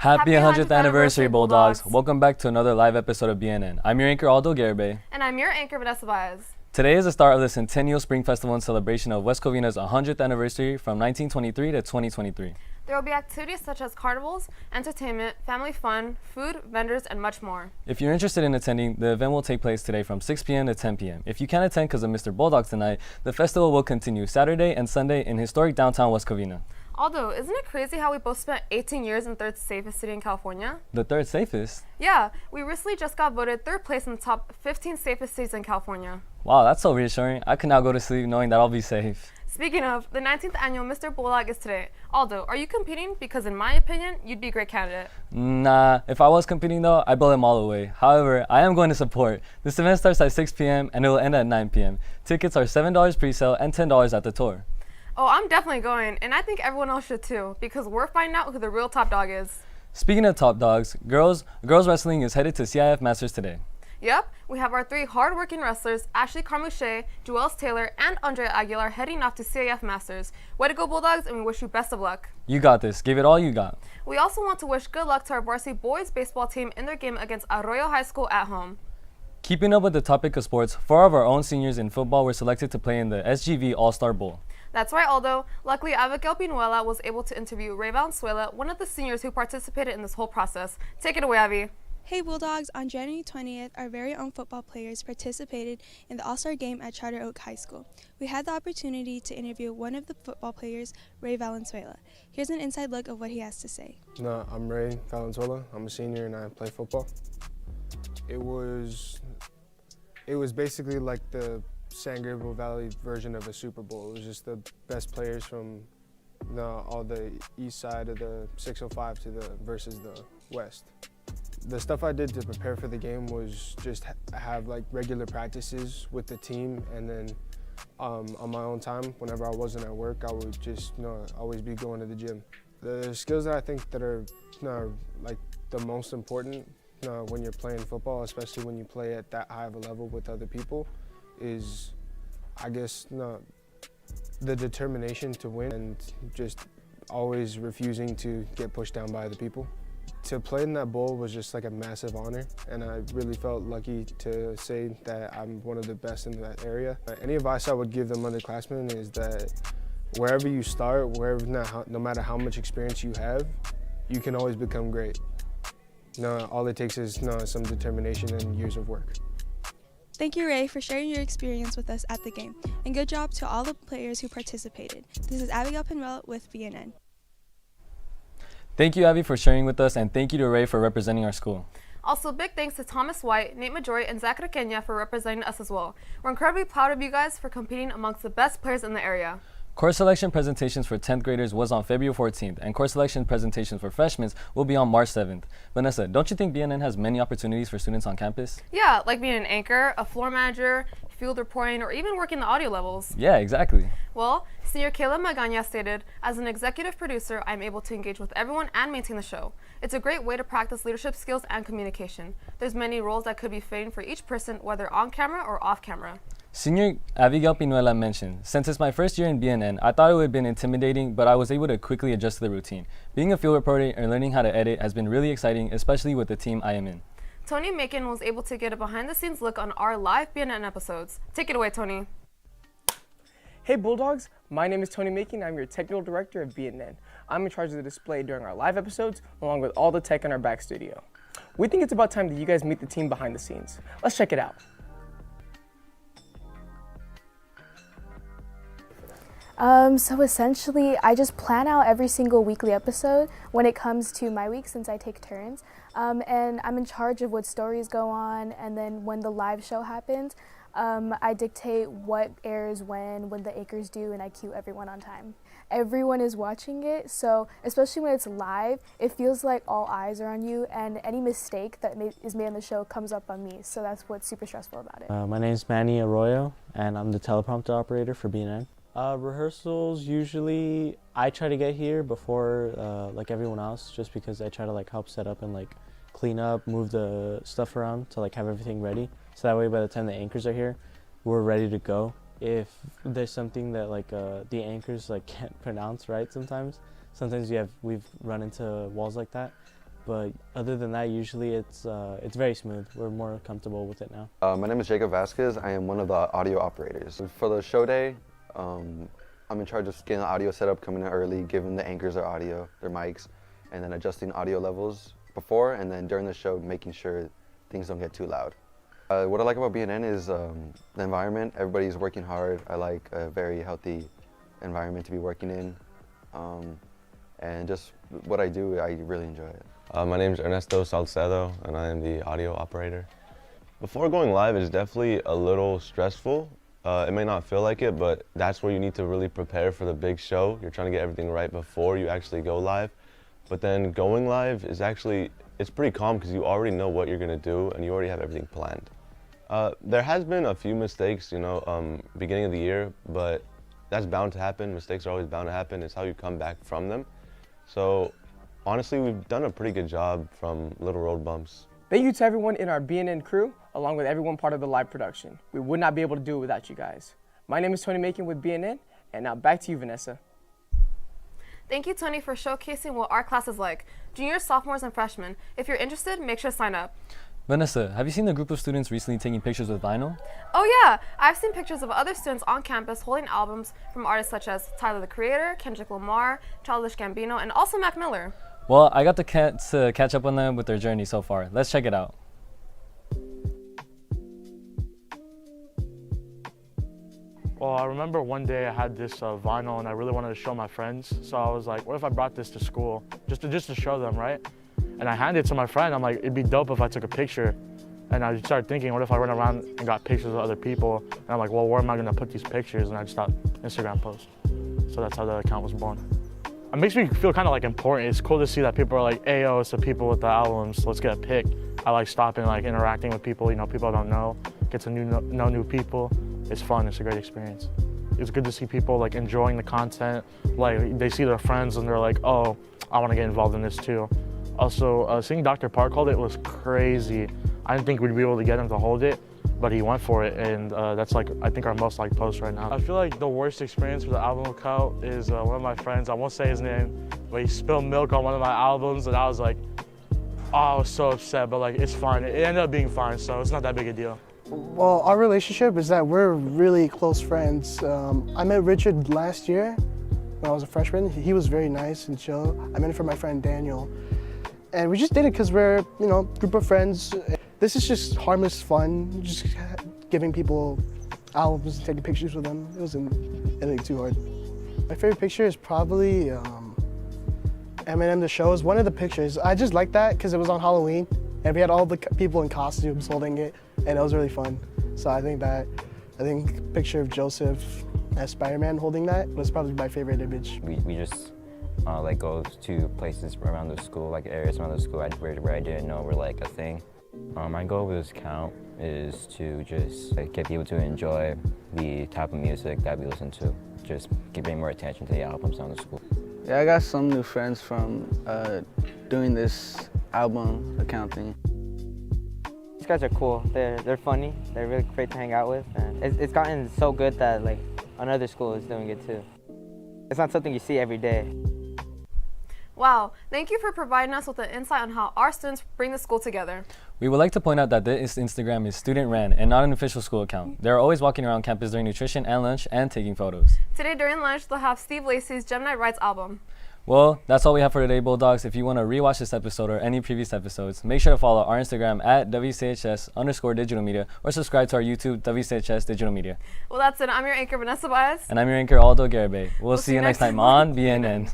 Happy 100th anniversary, Bulldogs. Welcome back to another live episode of BNN. I'm your anchor, Aldo Garibay. And I'm your anchor, Vanessa Baez. Today is the start of the Centennial Spring Festival in celebration of West Covina's 100th anniversary from 1923 to 2023. There will be activities such as carnivals, entertainment, family fun, food, vendors, and much more. If you're interested in attending, the event will take place today from 6 p.m. to 10 p.m. If you can't attend because of Mr. Bulldog tonight, the festival will continue Saturday and Sunday in historic downtown West Covina. Although, isn't it crazy how we both spent 18 years in third safest city in California? The third safest? Yeah, we recently just got voted third place in the top 15 safest cities in California. Wow, that's so reassuring. I can now go to sleep knowing that I'll be safe. Speaking of, the 19th annual Mr. Bulldog is today. Aldo, are you competing? Because in my opinion, you'd be a great candidate. Nah, if I was competing though, I'd blow them all away. However, I am going to support. This event starts at 6 p.m. and it will end at 9 p.m. Tickets are $7 pre-sale and $10 at the door. Oh, I'm definitely going, and I think everyone else should too, because we're finding out who the real top dog is. Speaking of top dogs, girls wrestling is headed to CIF Masters today. Yep, we have our three hard-working wrestlers, Ashley Carmouche, Joelle Taylor, and Andrea Aguilar heading off to CIF Masters. Way to go, Bulldogs, and we wish you best of luck. You got this. Give it all you got. We also want to wish good luck to our varsity boys baseball team in their game against Arroyo High School at home. Keeping up with the topic of sports, 4 of our own seniors in football were selected to play in the SGV All-Star Bowl. That's right, Aldo. Luckily, Abigail Pinuela was able to interview Ray Valenzuela, one of the seniors who participated in this whole process. Take it away, Abby. Hey Bulldogs, on January 20th, our very own football players participated in the All-Star Game at Charter Oak High School. We had the opportunity to interview one of the football players, Ray Valenzuela. Here's an inside look of what he has to say. No, I'm Ray Valenzuela. I'm a senior and I play football. It was basically like the San Gabriel Valley version of a Super Bowl. It was just the best players from all the east side of the 605 versus the west. The stuff I did to prepare for the game was just have like regular practices with the team, and then on my own time, whenever I wasn't at work, I would just always be going to the gym. The skills that I think that are like the most important when you're playing football, especially when you play at that high of a level with other people, is, I guess, the determination to win and just always refusing to get pushed down by other people. To play in that bowl was just like a massive honor, and I really felt lucky to say that I'm one of the best in that area. Any advice I would give them underclassmen is that wherever you start, no matter how much experience you have, you can always become great. All it takes is some determination and years of work. Thank you, Ray, for sharing your experience with us at the game, and good job to all the players who participated. This is Abigail Pinuela with BNN. Thank you, Abby, for sharing with us, and thank you to Ray for representing our school. Also, big thanks to Thomas White, Nate Majori, and Zach Requena for representing us as well. We're incredibly proud of you guys for competing amongst the best players in the area. Course selection presentations for 10th graders was on February 14th, and course selection presentations for freshmen will be on March 7th. Vanessa, don't you think BNN has many opportunities for students on campus? Yeah, like being an anchor, a floor manager, field reporting, or even working the audio levels. Yeah, exactly. Well, Senior Kayla Magana stated, as an executive producer, I'm able to engage with everyone and maintain the show. It's a great way to practice leadership skills and communication. There's many roles that could be fitting for each person, whether on camera or off camera. Senior Abigail Pinuela mentioned, since it's my first year in BNN, I thought it would have been intimidating, but I was able to quickly adjust to the routine. Being a field reporter and learning how to edit has been really exciting, especially with the team I am in. Tony Macon was able to get a behind-the-scenes look on our live BNN episodes. Take it away, Tony. Hey Bulldogs, my name is Tony Macon. I'm your technical director of BNN. I'm in charge of the display during our live episodes, along with all the tech in our back studio. We think it's about time that you guys meet the team behind the scenes. Let's check it out. So essentially, I just plan out every single weekly episode when it comes to my week, since I take turns. And I'm in charge of what stories go on, and then when the live show happens, I dictate what airs when the anchors do, and I cue everyone on time. Everyone is watching it, so especially when it's live, it feels like all eyes are on you, and any mistake that is made on the show comes up on me, so that's what's super stressful about it. My name is Manny Arroyo, and I'm the teleprompter operator for BNN. Rehearsals, usually I try to get here before like everyone else, just because I try to help set up and clean up, move the stuff around to have everything ready. So that way by the time the anchors are here, we're ready to go. If there's something that the anchors can't pronounce right sometimes we've run into walls like that. but other than that, usually it's very smooth. We're more comfortable with it now. My name is Jacob Vasquez. I am one of the audio operators. For the show day, I'm in charge of getting the audio set up, coming in early, giving the anchors their audio, their mics, and then adjusting audio levels before and then during the show, making sure things don't get too loud. What I like about BNN is the environment. Everybody's working hard. I like a very healthy environment to be working in. And just what I do, I really enjoy it. My name is Ernesto Salcedo, and I am the audio operator. Before going live, it's definitely a little stressful. It may not feel like it, but that's where you need to really prepare for the big show. You're trying to get everything right before you actually go live. But then going live is actually, it's pretty calm because you already know what you're going to do and you already have everything planned. There has been a few mistakes, beginning of the year, but that's bound to happen. Mistakes are always bound to happen. It's how you come back from them. So honestly, we've done a pretty good job from little road bumps. Thank you to everyone in our BNN crew, along with everyone part of the live production. We would not be able to do it without you guys. My name is Tony Macon with BNN, and now back to you, Vanessa. Thank you, Tony, for showcasing what our class is like. Juniors, sophomores, and freshmen. If you're interested, make sure to sign up. Vanessa, have you seen the group of students recently taking pictures with vinyl? Oh yeah, I've seen pictures of other students on campus holding albums from artists such as Tyler the Creator, Kendrick Lamar, Childish Gambino, and also Mac Miller. Well, I got to catch up on them with their journey so far. Let's check it out. Well, I remember one day I had this vinyl and I really wanted to show my friends. So I was like, what if I brought this to school just to show them, right? And I handed it to my friend. I'm like, it'd be dope if I took a picture. And I started thinking, what if I went around and got pictures of other people? And I'm like, well, where am I gonna put these pictures? And I just thought Instagram post. So that's how the account was born. It makes me feel kind of like important. It's cool to see that people are like, hey, yo, it's the people with the albums. Let's get a pic. I like stopping, like interacting with people, people I don't know, get to know new people. It's fun, it's a great experience. It's good to see people like enjoying the content. Like they see their friends and they're like, oh, I want to get involved in this too. Also, seeing Dr. Park hold it was crazy. I didn't think we'd be able to get him to hold it, but he went for it, and that's like, I think, our most liked post right now. I feel like the worst experience for the album account is one of my friends, I won't say his name, but he spilled milk on one of my albums, and I was like, oh, I was so upset, but like, it's fine. It ended up being fine, so it's not that big a deal. Well, our relationship is that we're really close friends. I met Richard last year when I was a freshman. He was very nice and chill. I met him from my friend Daniel. And we just did it because we're, group of friends. This is just harmless fun, just giving people albums and taking pictures with them. It wasn't anything too hard. My favorite picture is probably Eminem The Show is one of the pictures. I just like that because it was on Halloween and we had all the people in costumes holding it and it was really fun. So I think picture of Joseph as Spider-Man holding that was probably my favorite image. We just go to places around the school, like areas around the school where I didn't know were like a thing. My goal with this count is to just get people to enjoy the type of music that we listen to, just bring more attention to the albums on the school. Yeah, I got some new friends from doing this album account thing. These guys are cool. They're funny. They're really great to hang out with, and it's gotten so good that like another school is doing it too. It's not something you see every day. Wow, thank you for providing us with an insight on how our students bring the school together. We would like to point out that this Instagram is student-ran and not an official school account. They're always walking around campus during nutrition and lunch and taking photos. Today during lunch, they'll have Steve Lacy's Gemini Rights album. Well, that's all we have for today, Bulldogs. If you want to rewatch this episode or any previous episodes, make sure to follow our Instagram at WCHS_digital media or subscribe to our YouTube, WCHS Digital Media. Well, that's it. I'm your anchor, Vanessa Baez. And I'm your anchor, Aldo Garibay. We'll see you next time on BNN.